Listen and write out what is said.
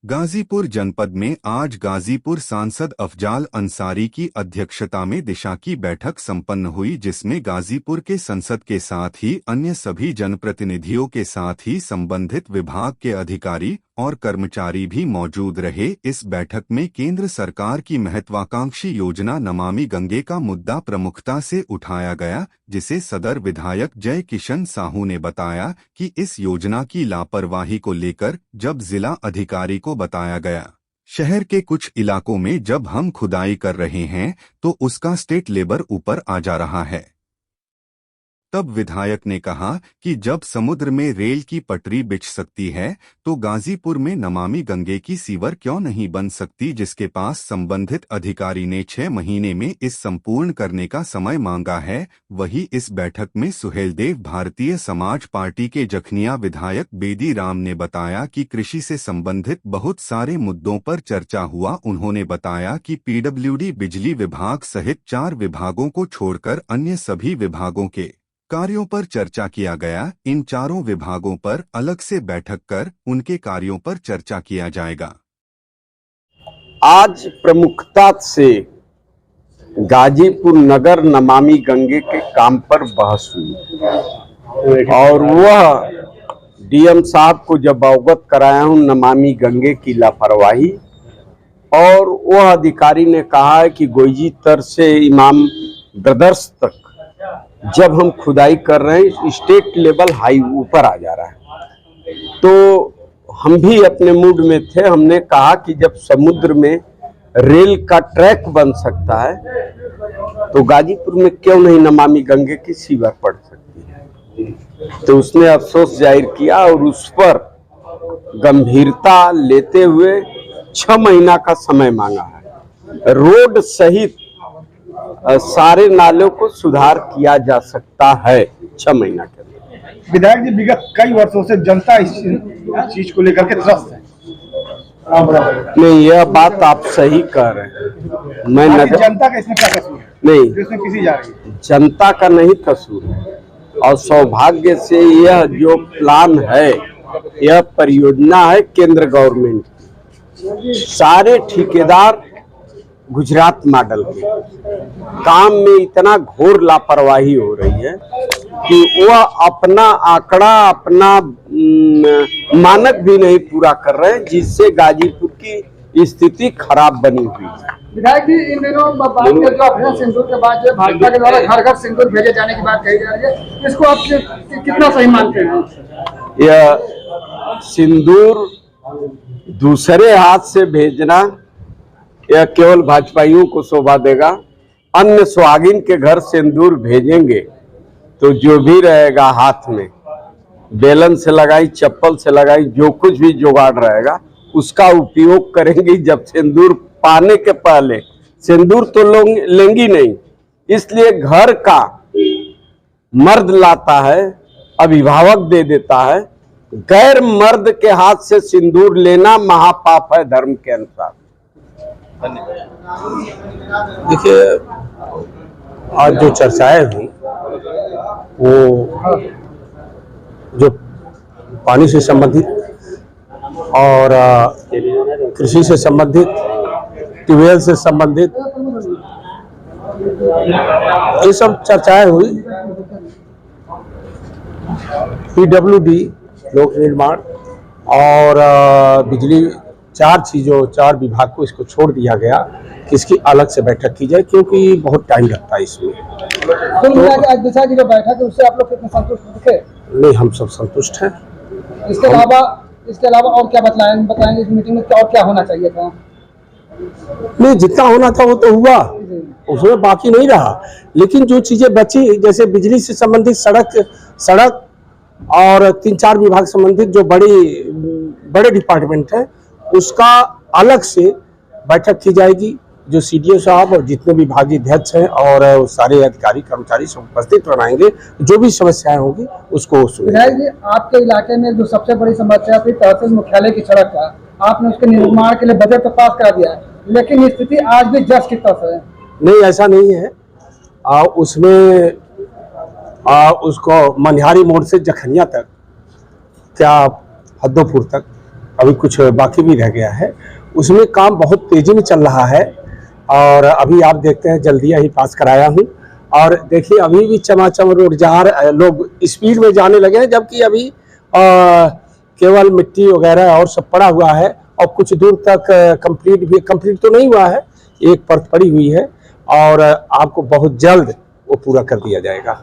गाजीपुर जनपद में आज गाजीपुर सांसद अफजाल अंसारी की अध्यक्षता में दिशा की बैठक संपन्न हुई, जिसमें गाजीपुर के संसद के साथ ही अन्य सभी जनप्रतिनिधियों के साथ ही संबंधित विभाग के अधिकारी और कर्मचारी भी मौजूद रहे। इस बैठक में केंद्र सरकार की महत्वाकांक्षी योजना नमामि गंगे का मुद्दा प्रमुखता से उठाया गया, जिसे सदर विधायक जय किशन साहू ने बताया कि इस योजना की लापरवाही को लेकर जब जिला अधिकारी को बताया गया, शहर के कुछ इलाकों में जब हम खुदाई कर रहे हैं तो उसका स्टेट लेबर ऊपर आ जा रहा है, तब विधायक ने कहा कि जब समुद्र में रेल की पटरी बिछ सकती है तो गाजीपुर में नमामि गंगे की सीवर क्यों नहीं बन सकती, जिसके पास संबंधित अधिकारी ने 6 महीने में इस संपूर्ण करने का समय मांगा है। वहीं इस बैठक में सुहेलदेव भारतीय समाज पार्टी के जखनिया विधायक बेदी राम ने बताया कि कृषि से संबंधित बहुत सारे मुद्दों पर चर्चा हुआ। उन्होंने बताया कि पीडब्ल्यूडी, बिजली विभाग सहित 4 विभागों को छोड़कर अन्य सभी विभागों के कार्यों पर चर्चा किया गया। इन चारों विभागों पर अलग से बैठक कर उनके कार्यों पर चर्चा किया जाएगा। आज प्रमुखता से गाजीपुर नगर नमामि गंगे के काम पर बहस हुई और वह डीएम साहब को जब अवगत कराया हूं नमामि गंगे की लापरवाही, और वह अधिकारी ने कहा है कि गोईजी तर से इमाम ब्रदर्स तक जब हम खुदाई कर रहे हैं स्टेट लेवल हाई ऊपर आ जा रहा है। तो हम भी अपने मूड में थे, हमने कहा कि जब समुद्र में रेल का ट्रैक बन सकता है तो गाजीपुर में क्यों नहीं नमामि गंगे की सीवर पड़ सकती है। तो उसने अफसोस जाहिर किया और उस पर गंभीरता लेते हुए 6 महीना का समय मांगा है। रोड सहित सारे नालों को सुधार किया जा सकता है 6 महीना के अंदर। विधायक जी, विगत कई वर्षों से जनता इस चीज को लेकर के त्रस्त है। नहीं, यह बात आप सही कह रहे हैं। मैं जनता का इसमें क्या कसूर है? नहीं, इसमें किसी जा रही है जनता का नहीं कसूर है, और सौभाग्य से यह जो प्लान है, यह परियोजना है केंद्र गवर्नमेंट की। सारे ठेकेदार गुजरात मॉडल के काम में इतना घोर लापरवाही हो रही है कि वह अपना आंकड़ा, अपना मानक भी नहीं पूरा कर रहे हैं, जिससे गाजीपुर की स्थिति खराब बनी हुई है। विधायक जी, इन दिनों बात जो ऑपरेशन सिंदूर के बाद जो भाजपा के द्वारा घर घर सिंदूर भेजे जाने की बात कही जा रही है, इसको आप कितना सही मानते हैं? यह सिंदूर दूसरे हाथ से भेजना यह केवल भाजपाइयों को शोभा देगा। अन्य सुहागिन के घर सिंदूर भेजेंगे तो जो भी रहेगा हाथ में, बेलन से लगाई, चप्पल से लगाई, जो कुछ भी जुगाड़ रहेगा उसका उपयोग करेंगे। जब सिंदूर पाने के पहले सिंदूर तो लोग लेंगी नहीं, इसलिए घर का मर्द लाता है, अभिभावक दे देता है। गैर मर्द के हाथ से सिंदूर लेना महापाप है धर्म के अनुसार। देखिए, आज जो चर्चाएं हुई वो जो पानी से संबंधित और कृषि से संबंधित, ट्यूबवेल से संबंधित, ये सब चर्चाएं हुई। पीडब्ल्यूडी, लोक निर्माण और बिजली, 4 विभाग को इसको छोड़ दिया गया कि इसकी अलग से बैठक की जाए, क्योंकि बहुत टाइम लगता है इसमें। तो आज दिशा की जो बैठक है उससे आप लोग कितने संतुष्ट थे? नहीं, हम सब संतुष्ट हैं। इसके अलावा और क्या बताएंगे इस मीटिंग में, और क्या होना चाहिए था? नहीं, जितना होना था वो तो हुआ, उसमें बाकी नहीं रहा। लेकिन जो चीजें बची, जैसे बिजली से संबंधित सड़क और 3-4 विभाग संबंधित जो बड़े डिपार्टमेंट हैं, उसका अलग से बैठक की जाएगी। जो सीडीओ साहब और जितने भी विभागीय अध्यक्ष हैं और सारे अधिकारी कर्मचारी सब उपस्थित रहेंगे, जो भी समस्याएं होंगी उसको विधायक जी, आपके इलाके में जो सबसे बड़ी समस्या थी तहसील मुख्यालय की सड़क का, आपने उसके निर्माण के लिए बजट तो पास करा दिया है, लेकिन स्थिति आज भी जस की तस है। नहीं, ऐसा नहीं है। उसमें उसको मनिहारी मोड़ से जखनिया तक, क्या हद्दोपुर तक अभी कुछ बाकी भी रह गया है, उसमें काम बहुत तेजी में चल रहा है। और अभी आप देखते हैं जल्दी ही पास कराया हूँ। और देखिए अभी भी चमाचम रोड लोग स्पीड में जाने लगे हैं, जबकि अभी केवल मिट्टी वगैरह और सब पड़ा हुआ है और कुछ दूर तक कंप्लीट तो नहीं हुआ है, एक परत पड़ी हुई है और आपको बहुत जल्द वो पूरा कर दिया जाएगा।